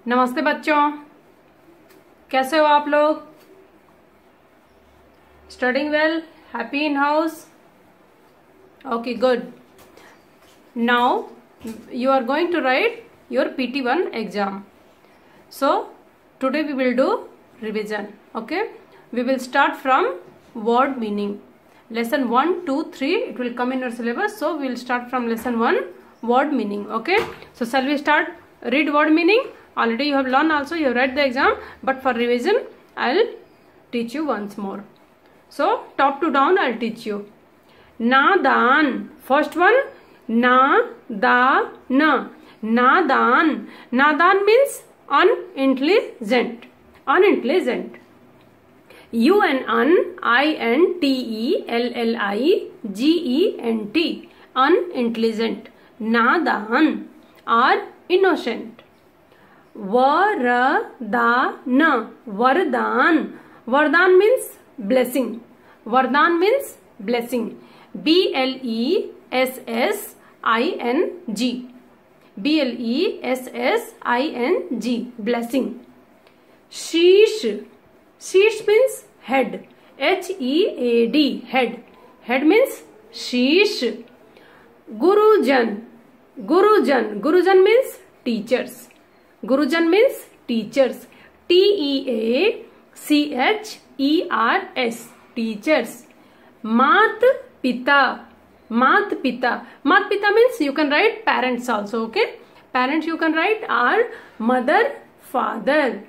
नमस्ते बच्चों, कैसे हो आप लोग? Studying well, happy in house? Okay, good. Now you are going to write your PT1 exam. So today we will do revision. Okay, we will start from word meaning. Lesson 1, 2, 3 it will come in your syllabus. So we will start from lesson 1, word meaning. Okay, so shall we start? Read word meaning. Already you have learned, also you have read the exam, but for revision I'll teach you once more. So top to down I'll teach you. Nadan, first one, na-da-na, nadan. Nadan means unintelligent. Unintelligent. unintelligent. Unintelligent. Nadan or innocent. Varadana, Vardhan. Vardhan means blessing. Vardhan means blessing. B-L-E-S-S-I-N-G. B-L-E-S-S-I-N-G, blessing. Sheesh. Sheesh means head. H-E-A-D, head. Head means sheesh. Gurujan. Gurujan. Gurujan means teachers. Gurujan means teachers. T-E-A-C-H-E-R-S, teachers. Mat Pita. Mat Pita. Mat Pita means you can write parents also. Okay, parents you can write are mother, father.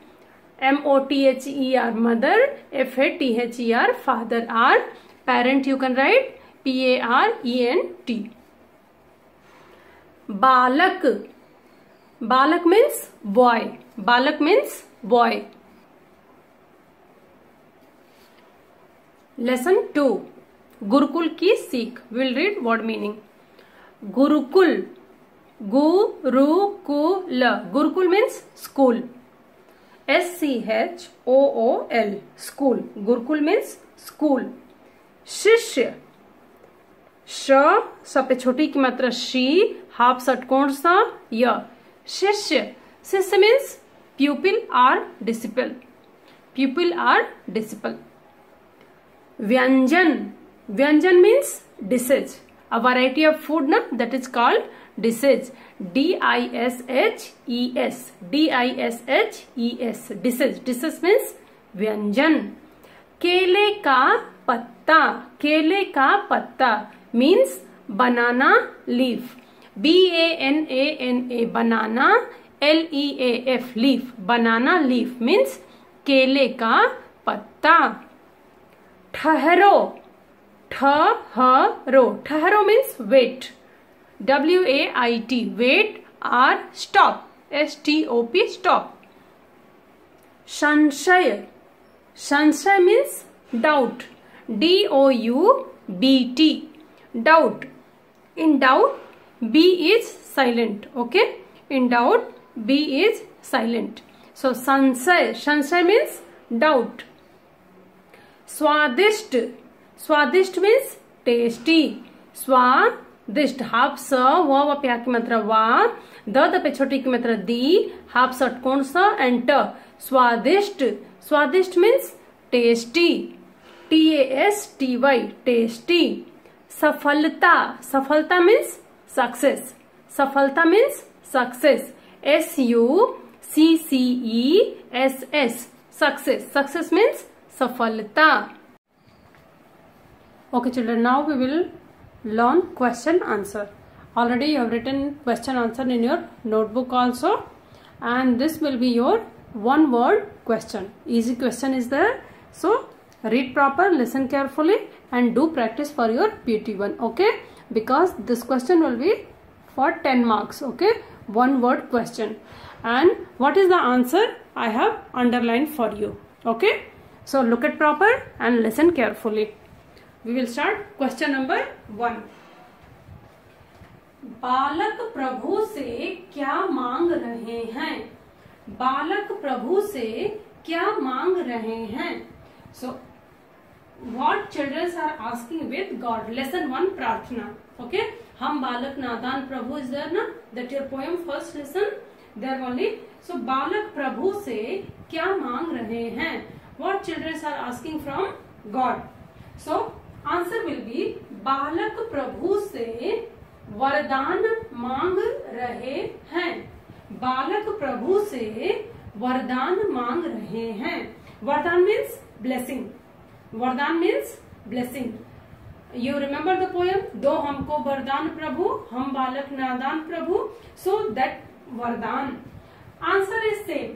M-O-T-H-E-R, mother. F-A-T-H-E-R, father. Are parent you can write P-A-R-E-N-T. Balak. Balak means boy. Balak means boy. Lesson 2, Gurukul की सीख. We'll read word meaning. Gurukul. Gurukul. Gurukul means school. S-C-H-O-O-L, school. Gurukul means school. शिष्य. श पे छोटी की मात्रा she, half षटकोण सा य. शिष्य. शिष्य means pupil or disciple. Pupil or disciple. Vyanjan. Vyanjan means dishes. A variety of food na, that is called dishes. D-I-S-H-E-S. D-I-S-H-E-S. Dishes. Dishes means vyanjan. केले का पत्ता. केले का पत्ता means banana leaf. B-A-N-A-N-A, banana. L-E-A-F, leaf. Banana leaf means केले का पत्ता. ठहरो. ठहरो. ठहरो means wait. W-A-I-T, wait or stop. S-T-O-P, stop. संशय. संशय means doubt. D-O-U-B-T, doubt. In doubt, B is silent. Okay, in doubt, B is silent. So संशय. संशय means doubt. स्वादिष्ट. स्वादिष्ट means tasty. स्वादिष्ट, हाफ स व प्या की मात्रा वा, द पे छोटी की मात्रा दी, हाफ षटकोण स एंड ट. स्वादिष्ट. स्वादिष्ट means tasty. T-A-S-T-Y, tasty. सफलता. सफलता means success. सफलता means success. S-U-C-C-E-S-S, success. Success means सफलता. Okay children, now we will learn question answer. Already you have written question answer in your notebook also, and this will be your one word question. Easy question is there. So read proper, listen carefully and do practice for your PT1. Okay, because this question will be for 10 marks. Okay, one word question. And what is the answer? I have underlined for you. Okay, so look at proper and listen carefully. We will start question number 1. बालक प्रभु से क्या मांग रहे हैं? बालक प्रभु से क्या मांग रहे हैं? So what children are asking with God? Lesson 1, प्रार्थना. Okay, हम बालक नादान प्रभु is there na, that your poem first lesson. there only. So बालक प्रभु से क्या मांग रहे हैं? What children are asking from God? So answer will be बालक प्रभु से वरदान मांग रहे हैं. बालक प्रभु से वरदान मांग रहे हैं. वरदान means blessing. वरदान means blessing. You remember the poem? दो हमको वरदान प्रभु, हम बालक नादान प्रभु. So that वरदान. Answer is same.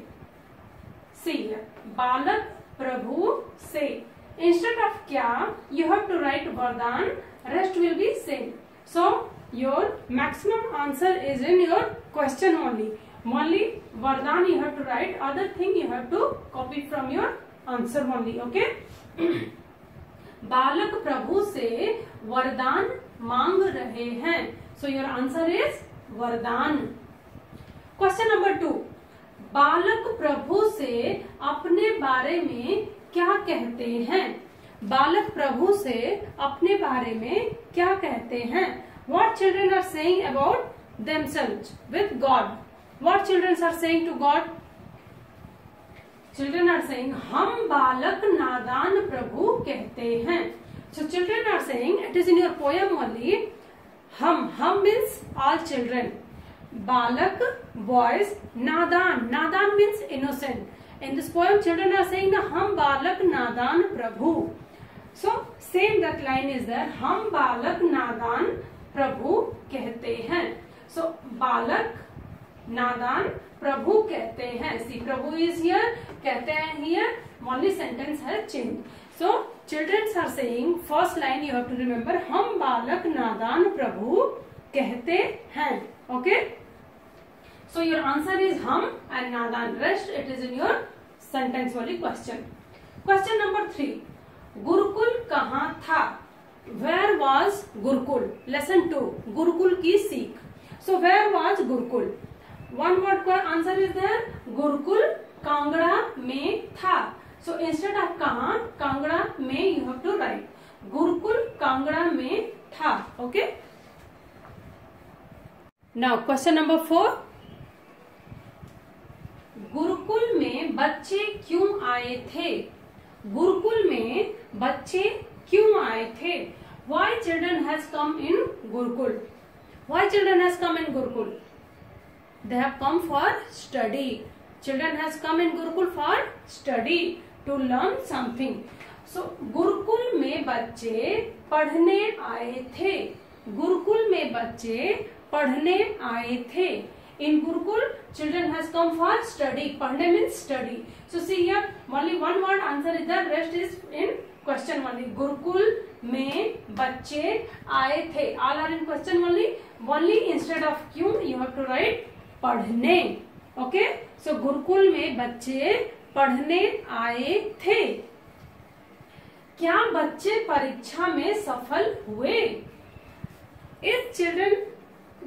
See, बालक प्रभु से. Instead of क्या, you have to write वरदान. Rest will be same. So your maximum answer is in your question only. Only वरदान you have to write. Other thing you have to copy from your answer only. Okay? बालक प्रभु से वरदान मांग रहे हैं. सो your answer is वरदान. Question number 2. बालक प्रभु से अपने बारे में क्या कहते हैं? बालक प्रभु से अपने बारे में क्या कहते हैं? What children are saying about themselves with God? What children are saying to God? Children are saying हम बालक नादान प्रभु कहते हैं. So children are saying, it is in your poem only. हम means all children. बालक boys, नादान means innocent. In this poem children are saying that हम बालक नादान प्रभु. So same that line is there. हम बालक नादान प्रभु कहते हैं. So बालक नादान प्रभु कहते हैं. सी प्रभु इज हियर, कहते हैं हियर. ओनली सेंटेंस है change. So childrens are saying, first line you have to remember, हम बालक नादान प्रभु कहते हैं. Okay, so your answer is हम एंड नादान. Rest it is in your sentence वाली क्वेश्चन. Question number 3. गुरुकुल कहाँ था? Where was Gurukul? Lesson 2, Gurukul की सीख. So where was Gurukul? One word का answer is there. Gurukul Kangra में था. So instead of कहाँ, कांगड़ा में you have to write. Gurukul Kangra में था. Okay. Now question number 4. Gurukul में बच्चे क्यों आए थे? गुरुकुल में बच्चे क्यों आए थे? Why children has come in Gurukul? Why children has come in Gurukul? They have come for study. Children has come in Gurukul for study, to learn something. So Gurukul में बच्चे पढ़ने आए थे. गुरुकुल में बच्चे पढ़ने आए थे. In Gurukul children has come for study. पढ़ने means study. So see here only one word answer is there. Rest is in question only. Gurukul में बच्चे आए थे. All are in question only. Only instead of क्यों you have to write पढ़ने. Okay, सो गुरुकुल में बच्चे पढ़ने आए थे. क्या बच्चे परीक्षा में सफल हुए? If children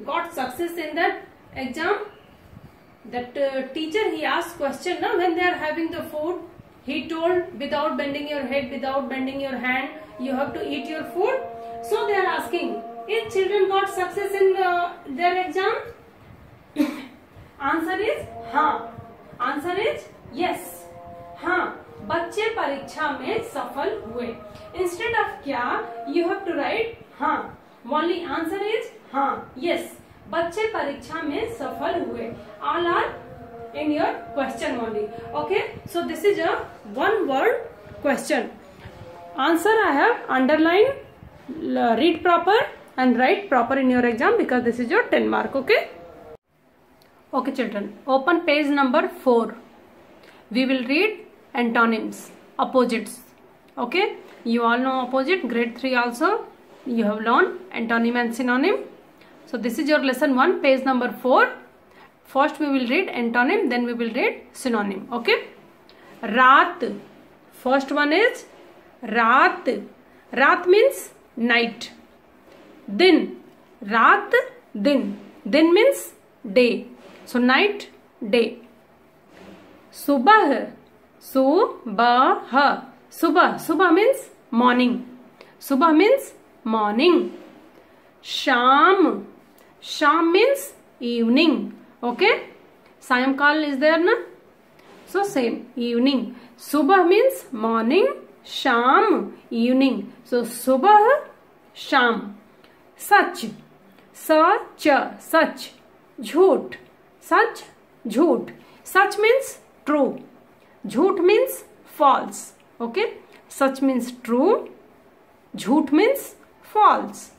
got success in that exam, that teacher he asked question now when they are having the food, he told without bending your head, without bending your hand, you have to eat your food. So they are asking, if children got success in their exam? Answer is हाँ. Answer is yes. हाँ, बच्चे परीक्षा में सफल हुए. Instead of क्या you have to write हाँ. Only answer is हाँ, यस. बच्चे परीक्षा में सफल हुए. All are in your question only. Okay, so this is a one word question. Answer I have underline. Read proper and write proper in your exam because this is your 10 mark. Okay. Okay children, open page number 4. We will read antonyms, opposites. Okay, you all know opposite, grade 3 also you have learned antonym and synonym. So this is your lesson 1, page number 4. First we will read antonym, then we will read synonym. Okay. Raat, first one is raat. Raat means night. Din, raat, din. Din means day. So night, day. Subah, subah. Subah, subah means morning. Subah means morning. Sham, sham means evening. Okay. Sayamkal is there na? So same, evening. Subah means morning, sham evening. So subah, sham. Sach, sach, sach, jhoot, sach, jhoot. Sach means true, jhoot means false. Okay, sach means true, jhoot means false.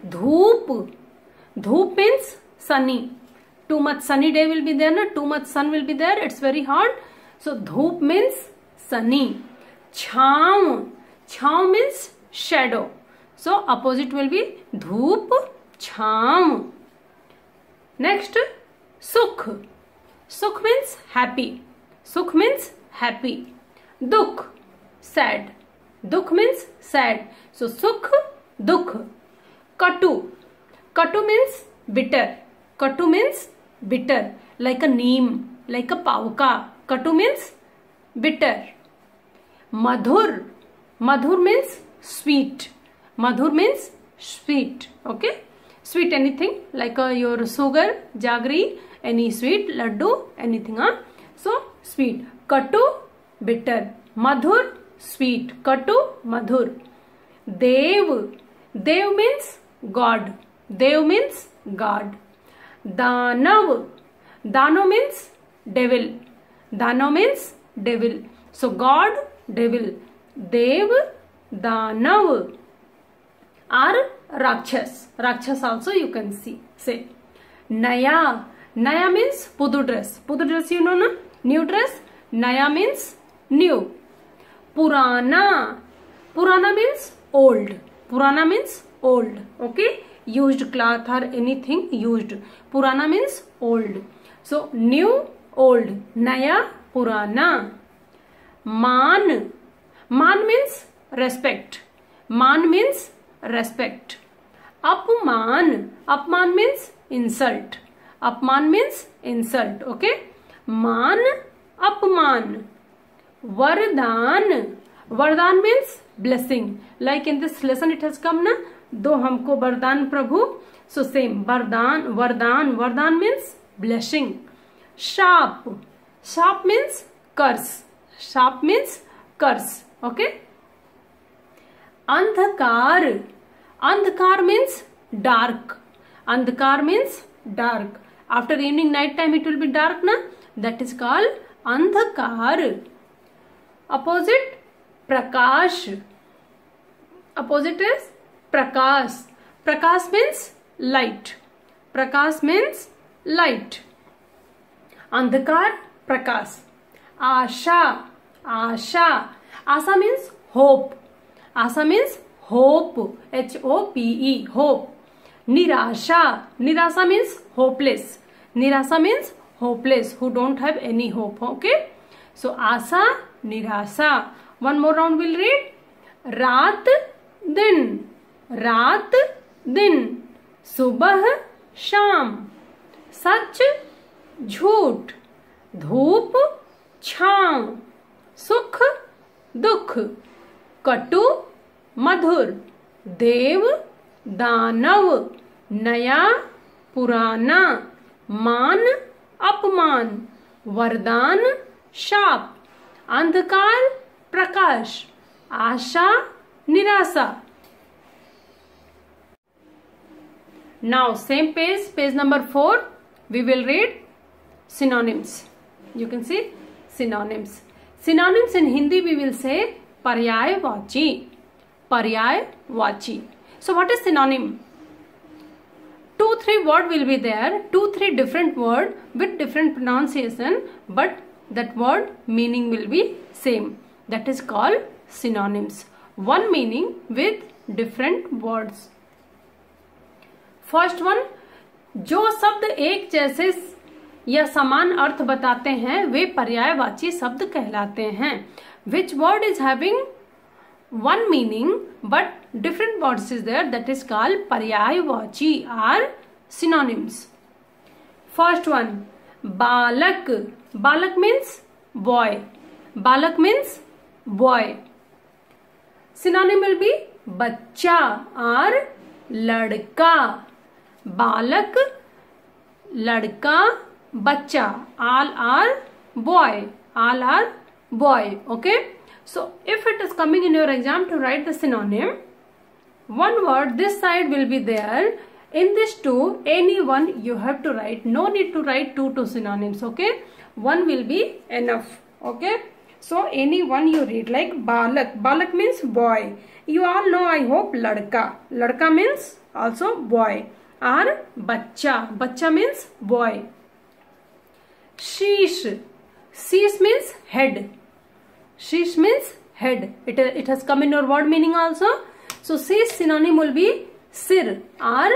Dhoop, dhoop means sunny. Too much sunny day will be there na, too much sun will be there, it's very hot. So dhoop means sunny. Chhav, chhav means shadow. So opposite will be dhoop, chhav. Next, sukh. Sukh means happy. Sukh means happy. Dukh, sad. Dukh means sad. So sukh, dukh. Katu. Katu means bitter. Katu means bitter. Like a neem, like a pauka. Katu means bitter. Madhur. Madhur means sweet. Madhur means sweet. Okay. Sweet anything like your sugar, jaggery, any sweet, laddu, anything. So sweet. Katu, bitter. Madhur, sweet. Katu, madhur. Dev. Dev means God. Dev means God. Danav. Danav means devil. Danav means devil. So God, devil. Dev, Danav. Or Rakshas. Rakshas also you can see. Say. Naya. Naya means pudu dress. Pudu dress you know na? New dress. Naya means new. Purana. Purana means old. Purana means old. Okay. Used cloth or anything used. Purana means old. So new, old. Naya, purana. Man. Man means respect. Man means respect. Apman. Apman means insult. Apman means insult. Okay. Man, apman. Vardhan. Vardhan means blessing. Like in this lesson it has come na. Do हमको वरदान प्रभु. So same. वरदान, वरदान. वरदान means blessing. Sharp. Sharp means curse. Sharp means curse. Okay. Andhakar. Andhakar means dark. Andhakar means dark. After evening, night time it will be dark na. That is called andhakar. Opposite, prakash. Opposite is prakash. Prakash means light. Prakash means light. Andhakar, prakash. Asha. Asha. Asha means hope. Asha means hope. H-O-P-E. Hope. Nirasha. Nirasha means hopeless. Nirasha means hopeless. Who don't have any hope. Okay. So Asha, Nirasha. One more round we'll read. Raat, din. Raat, din. Subah, sham. Sach, झूठ. धूप, छांव. सुख, दुख. कटु, मधुर. देव, दानव. नया, पुराना. मान, अपमान. वरदान, शाप. अंधकार, प्रकाश. आशा, निराशा. Now same page, page number 4. We will read synonyms. You can see synonyms. Synonyms in Hindi we will say paryayvachi. Paryayvachi. So what is synonym? 2-3 word will be there. 2-3 different word with different pronunciation, but that word meaning will be same. That is called synonyms. One meaning with different words. First one, जो शब्द एक जैसे या समान अर्थ बताते हैं वे पर्यायवाची शब्द कहलाते हैं. Which word is having one meaning but different words is there, that is called पर्यायवाची or synonyms. First one, balak. Balak means boy. Balak means boy. Synonym will be बच्चा or लड़का. बालक, लड़का, bacha. All are boy. All are boy. Okay. So if it is coming in your exam to write the synonym, one word this side will be there. In this two, any one you have to write. No need to write two synonyms. Okay. One will be enough. Okay. So any one you read, like balak. Balak means boy. You all know, I hope, ladka. Ladka means also boy. Or bacha. Bacha means boy. Sheesh. Sheesh means head. Sheesh means head. It has come in your word meaning also. So sheesh synonym will be sir or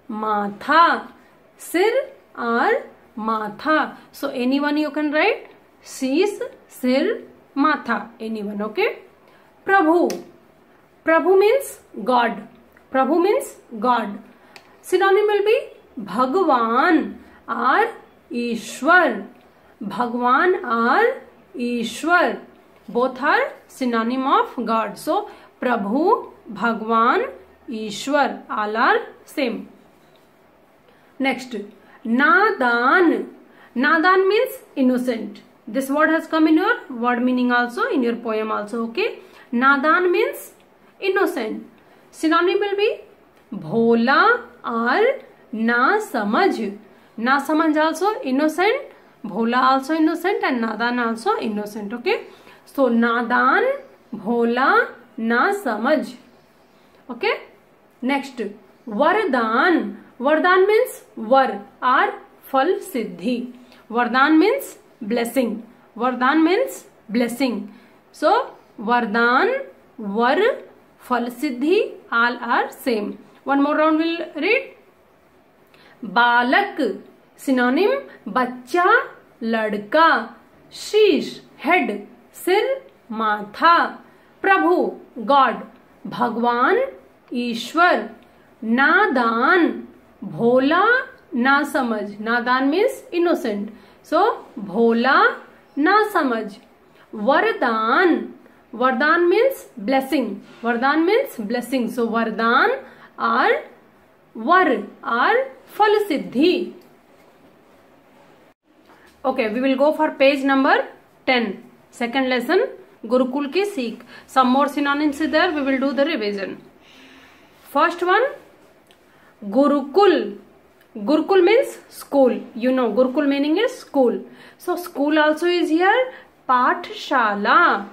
matha. Sir or matha. So anyone you can write. Sheesh, sir, matha. Anyone. Okay. Prabhu. Prabhu means God. Prabhu means God. Synonym will be Bhagwan or Ishwar. Bhagwan or Ishwar. Both are synonym of God. So Prabhu, Bhagwan, Ishwar, all are same. Next, Nadan. Nadan means innocent. This word has come in your word meaning also, in your poem also. Okay. Nadan means innocent. Synonym will be Bhola or Na Samajh. Na Samajh also innocent. Bhola also innocent and Nadan also innocent. Okay. So Nadan, Bhola, Na Samajh. Okay. Next, Vardhan. Vardhan means var or fal siddhi. Vardhan means blessing. Vardhan means blessing. So Vardhan, var, fal siddhi, all are same. One more round we'll read. Balak. Synonym bacha, ladka. Sheesh, head. Sir, matha. Prabhu, God. Bhagwan, Ishwar. Nadan, bhola, na samajh. Nadan means innocent. So bhola, na samajh. Vardhan. Vardhan means blessing. Vardhan means blessing. So Vardhan or var or fal siddhi. Okay, we will go for page number 10. Second lesson, Gurukul ki Seekh. Some more synonyms is there. We will do the revision. First one, Gurukul. Gurukul means school. You know, Gurukul meaning is school. So school also is here. Pathshala.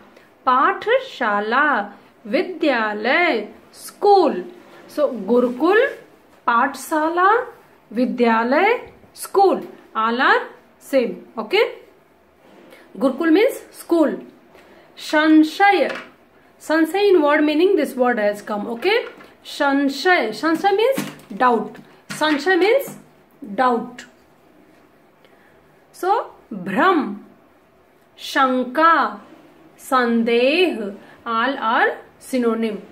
Pathshala. Vidyalay. School. So Gurukul, Pathshala, Vidyalay, school. All are same. Okay. Gurukul means school. Shanshay. Shanshay in word meaning this word has come. Okay. Shanshay. Shanshay means doubt. Shanshay means doubt. So Bhram, Shanka, Sandeh, all are synonym.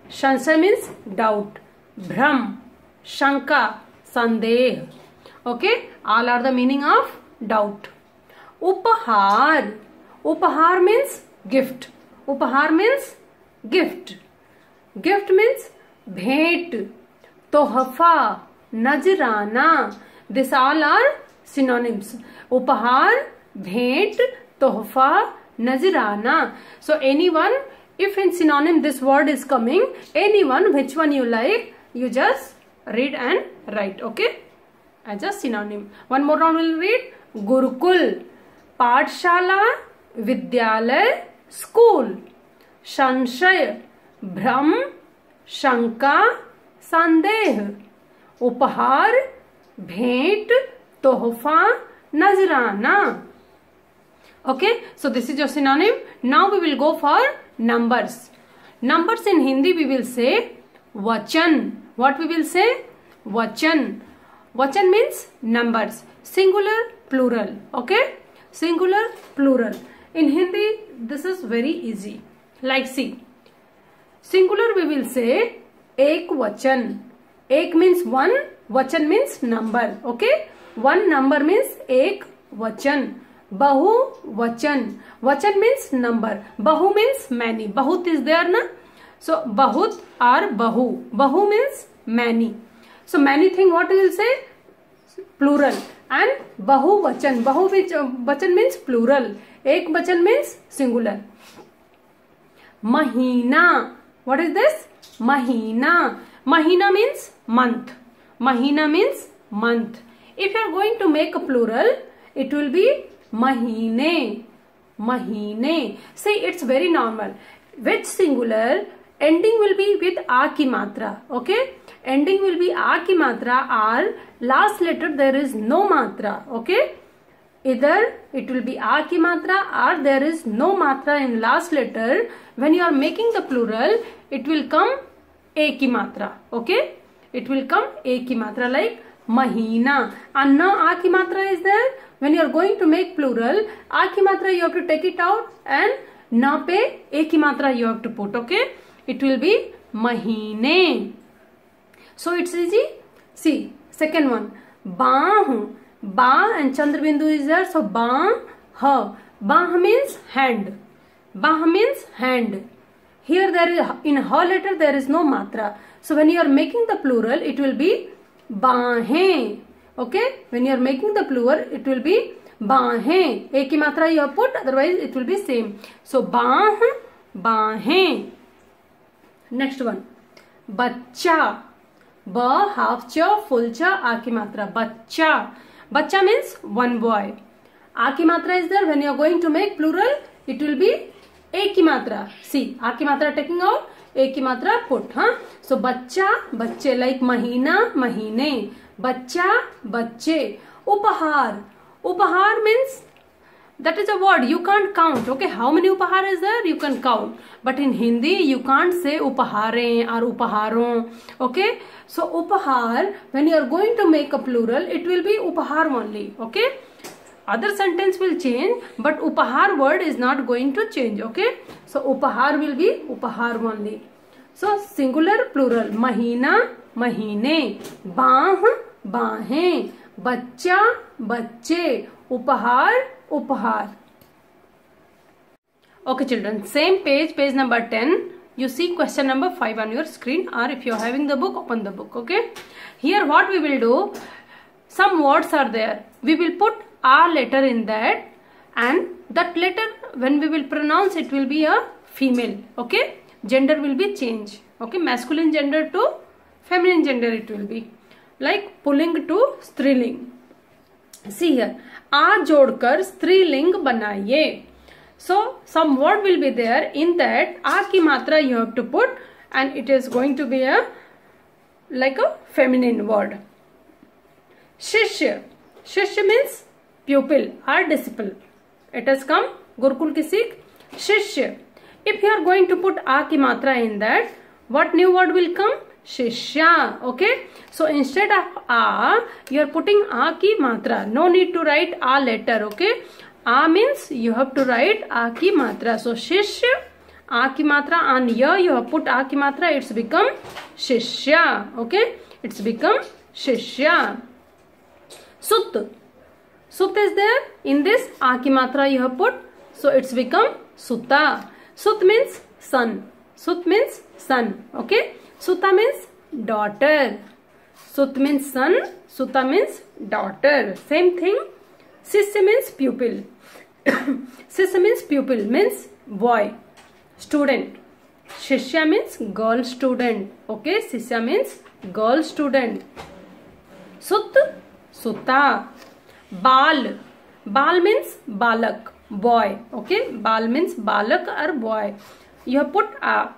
Shanshay means doubt. Bhram, Shanka, Sandeh. Okay. All are the meaning of doubt. Upahar. Upahar means gift. Upahar means gift. Gift means bhet, tohfa, najrana. This all are synonyms. Upahar, bhet, tohfa, najrana. So anyone, if in synonym this word is coming, anyone, which one you like, you just read and write. Okay. As a synonym. One more round we'll read. Gurukul, Pathshala, Vidyalay, school. Shanshay, Bhram, Shanka, Sandeh. Upahar, bhet, tohfa, najrana. Okay, so this is your synonym. Now we will go for numbers. Numbers in Hindi we will say vachan. What we will say? Vachan. Vachan means numbers. Singular, plural. Okay, singular, plural. In Hindi this is very easy. Like see, singular we will say ek vachan. Ek means one, vachan means number. Okay, one number means ek vachan. Bahu vachan. Vachan means number. Bahu means many. Bahut is there na? So bahut or bahu. Bahu means many. So many thing what we will say? plural, and bahuvachan. Bahuvachan means plural. Ek vachan means singular. Mahina. What is this? Mahina. Mahina means month. Mahina means month. If you are going to make a plural, it will be mahine. Mahine. See, it's very normal. Which singular? Ending will be with a ki matra. Okay? Ending will be a ki matra, or last letter there is no matra. Okay? Either it will be a ki matra or there is no matra in last letter. When you are making the plural, it will come a ki matra. Okay? It will come a ki matra, like mahina. And now a ki matra is there. When you are going to make plural, a ki matra you have to take it out, and na pe a ki matra you have to put. Okay? It will be mahine. So it's easy. See, second one. Bahu. Ba and Chandrabindu is there. So ba, ha. Ba means hand. Ba means hand. Here there is, in ha letter there is no matra. So when you are making the plural, it will be bahe. Okay? When you are making the plural, it will be bahe. Ek ki matra you have put, otherwise it will be same. So bah, bahe. Next one. Bachcha. Ba, half cha, full cha, a ki matra. Bachcha. Bachcha means one boy. A ki matra is there. When you are going to make plural, it will be a ki matra. See, a ki matra taking out, a ki matra put. Huh? So bachcha, bachche, like mahina, mahine. Bachcha, bachche. Upahar. Upahar means, that is a word you can't count. Okay, how many upahar is there? You can count. But in Hindi, you can't say upahare or upaharon. Okay, so upahar, when you are going to make a plural, it will be upahar only. Okay, other sentence will change, but upahar word is not going to change. Okay, so upahar will be upahar only. So singular, plural. Mahina, mahine. Bah, bahe. Bachcha, bachche. Upahar, upahar. Okay children, same page, page number 10. You see question number 5 on your screen, or if you are having the book, open the book. Okay. Here what we will do, some words are there. We will put a letter in that, and that letter when we will pronounce, it will be a female. Okay. Gender will be changed. Okay. Masculine gender to feminine gender it will be. Like pulling to striling. See here. आ जोड़कर स्त्रीलिंग बनाइए. So some word will be there. In that a ki matra you have to put, and it is going to be a like a feminine word. Shishya. Shishya means pupil or disciple. It has come Gurukul ki Sikh. Shishya. If you are going to put a ki matra in that, what new word will come? Shishya. Okay. So instead of a, you are putting a ki matra. No need to write a letter. Okay. A means you have to write a ki matra. So shishya, a ki matra, and here you have put a ki matra. It's become shishya. Okay. It's become shishya. Sut. Sut is there. In this a ki matra you have put. So it's become suta. Sut means son. Sut means son. Okay. Suta means daughter. Sut means son. Suta means daughter. Same thing. Sisya means pupil. Sisya means pupil, means boy, student. Shishya means girl student. Okay. Sisya means girl student. Sut, suta. Bal. Bal means balak, boy. Okay. Bal means balak or boy. You have put a.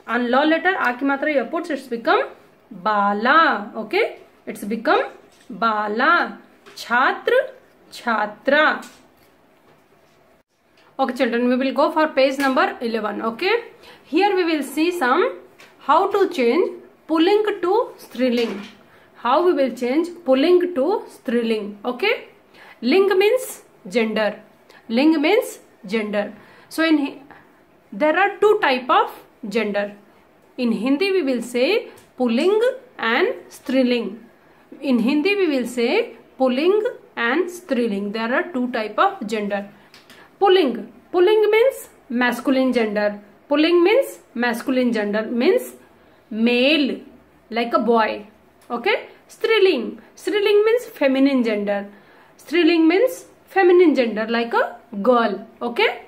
On law letter, a ki matra you have put, it's become bala. Okay. It's become bala. Chhatra, chhatra. Okay children, we will go for page number 11. Okay. Here we will see some how to change pulling to striling. How we will change pulling to striling. Okay. Ling means gender. Ling means gender. So there are two type of gender. In Hindi we will say pulling and striling. In Hindi we will say pulling and striling. There are two type of gender. Pulling. Pulling means masculine gender. Pulling means masculine gender, means male, like a boy. Okay. Striling. Striling means feminine gender. Striling means feminine gender, like a girl. Okay.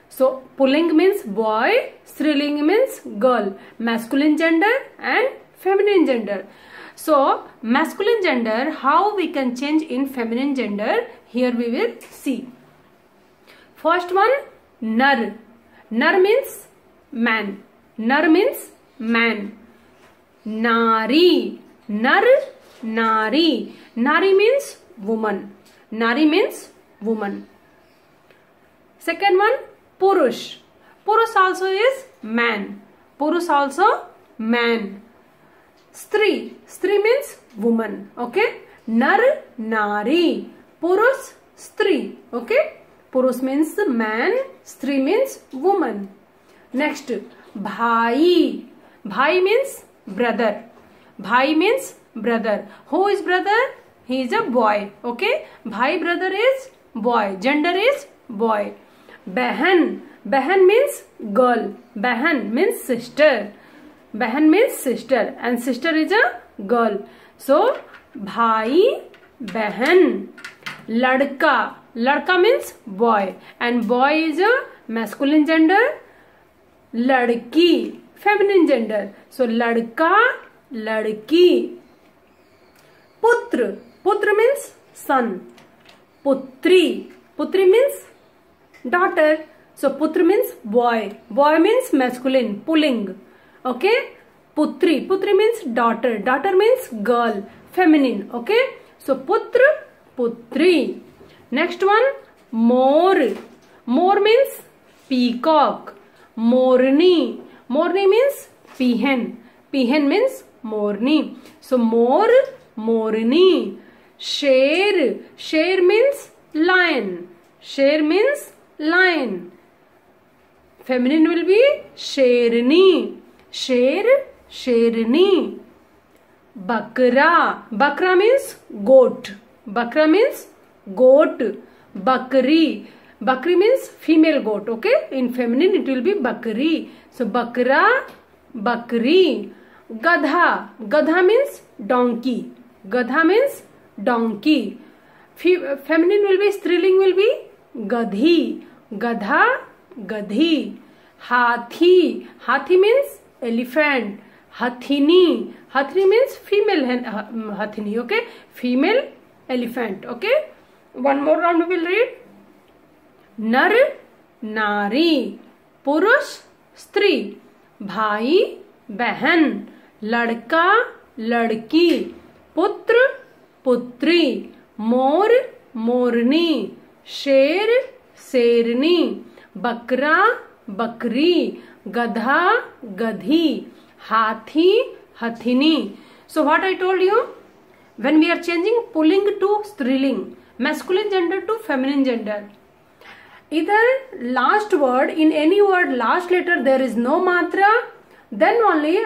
So pulling means boy, striling means girl. Masculine gender and feminine gender. So masculine gender, how we can change in feminine gender, here we will see. First one, nar. Nar means man. Nar means man. Nari. Nar, nari. Nari means woman. Nari means woman. Second one, purush. Purush also is man. Purush also man. Stri. Stri means woman. Okay. Nar, nari. Purush, stri. Okay. Purush means man. Stri means woman. Next, bhai. Bhai means brother. Bhai means brother. Who is brother? He is a boy. Okay. Bhai brother is boy. Gender is boy. Bahan. Bahan means girl. Bahan means sister. Bahan means sister. And sister is a girl. So, bhai, bahan. Ladka. Ladka means boy. And boy is a masculine gender. Ladki, feminine gender. So, ladka, ladki. Putra. Putra means son. Putri. Putri means daughter. So, putra means boy. Boy means masculine, pulling. Okay. Putri. Putri means daughter. Daughter means girl, feminine. Okay. So, putra, putri. Next one, more. More means peacock. Morni. Morni means peahen. Peahen means morni. So, more, morni. Sher. Sher means lion. Sher means lion. Feminine will be sherni. Sher, sherni. Bakra. Bakra means goat. Bakra means goat. Bakri. Bakri means female goat. Okay. In feminine it will be bakri. So bakra, bakri. Gadha. Gadha means donkey. Gadha means donkey. Feminine will be, striling will be gadhi. Gadha, gadhi. Hathi. Hathi means elephant. Hathini. Hathini means female hathini. Okay. Female elephant. Okay. One more round we will read. Nar, nari. Purush, stri. Bhai, bahan. Ladka, ladki. Putra, putri. Mor, morni. Sher, sherni. Bakra, bakri. Gadha, gadhi. Hathi, hathini. So what I told you? When we are changing pulling to striling, masculine gender to feminine gender, either last word, in any word last letter there is no matra, then only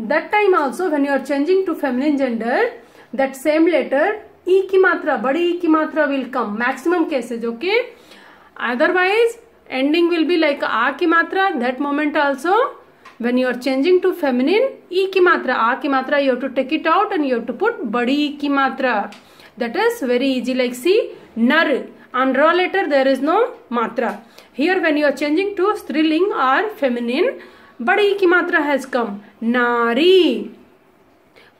that time also when you are changing to feminine gender, that same letter E ki matra, badi E ki matra will come, maximum cases. Okay. Otherwise ending will be like A ki matra. That moment also when you are changing to feminine, E ki matra, A ki matra, you have to take it out and you have to put badi E ki matra. That is very easy. Like see, nar. On raw letter there is no matra. Here when you are changing to striling or feminine, badi ki matra has come. Nari.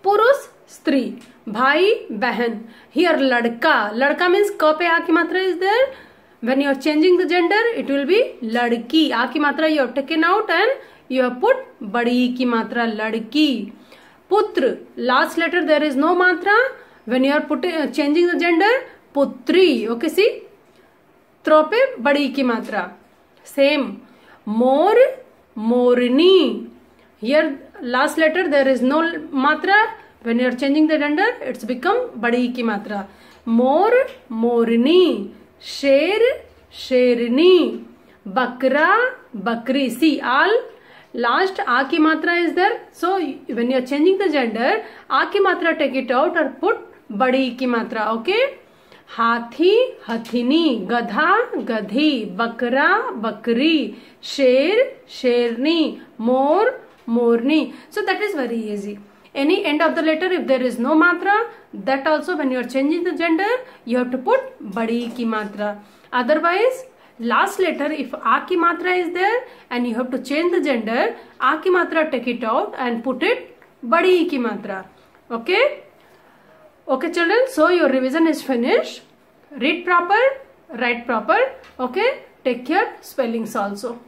Purush, stri. Bhai, bahan. Here ladka. Ladka means ka pe a ki matra is there. When you are changing the gender, it will be ladki. A ki matra you have taken out and you have put badi ki matra, ladki. Putra. Last letter there is no matra. When you are changing the gender, putri. Okay, see? Throw pe badi ki matra. Same. Mor, morni. Here last letter there is no matra. When you are changing the gender, it's become badi ki matra. Mor, morni. Sher, sherni. Bakra, bakri. See, all last a ki matra is there. So when you are changing the gender, a ki matra take it out or put badi ki matra. Okay. Hathi, hathini. Gadha, gadhi. Bakra, bakri. Sher, sherni. Mor, morni. So that is very easy. Any end of the letter, if there is no matra, that also when you are changing the gender, you have to put badi ki matra. Otherwise, last letter, if a ki matra is there and you have to change the gender, a ki matra, take it out and put it badi ki matra. Okay? Okay children, so your revision is finished. Read proper, write proper. Okay? Take care spellings also.